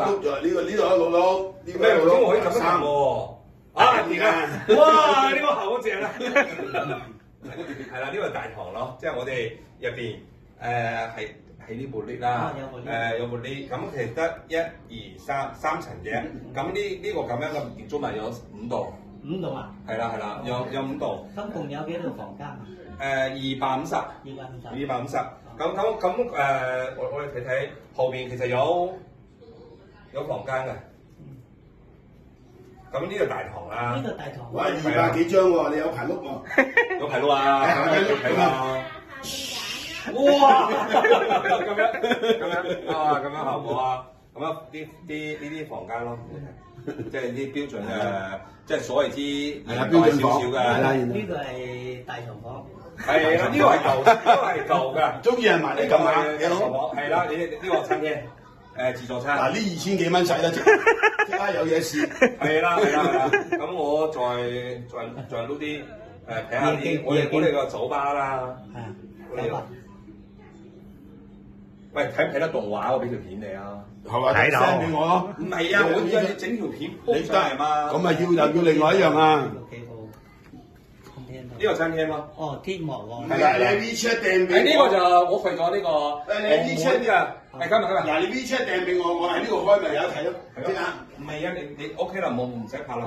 㗎。呢度有老碌，呢咩頭先我可以咁樣撳喎？啊，而家哇，呢個效果正啊！係啦，呢個大堂咯，即係我哋入邊係呢部 lift 啦，有部 lift，咁其實得1、2、3層嘅，咁呢個咁樣嘅建築物有5棟。5棟啊？係啦，有5棟。總共有幾多房間啊？250。250。咁我哋睇睇後邊其實有房間嘅。咁呢個大堂啦。呢個大堂。哇，200幾張喎，你有排碌喎。有排碌啊！係啊！哇！咁樣效果啊！咁樣呢啲房間咯，即係啲標準嘅，即係所謂之標準少少嘅。呢個係大床房。係啦，呢個係舊㗎。中意人埋你撳下，大床房係啦，呢個餐廳自助餐。嗱，呢2000幾蚊使得值，即刻有嘢試。係啦。咁我再撈啲睇下啲我哋個酒吧啦。係酒吧。喂，睇唔睇得動畫？我俾條片你啊。係嘛？send 俾我咯。唔係啊，我要整條片鋪上嚟嘛。咁咪又要另外一樣啊。呢個餐廳咯。哦，天幕喎。係啊，你 WeChat 訂俾我。呢個就我去咗呢個。你 WeChat 㗎。係今日。嗱，你 WeChat 訂俾我，我喺呢度開咪有得睇咯。係啊。唔係啊，你 OK 啦，唔使拍啦。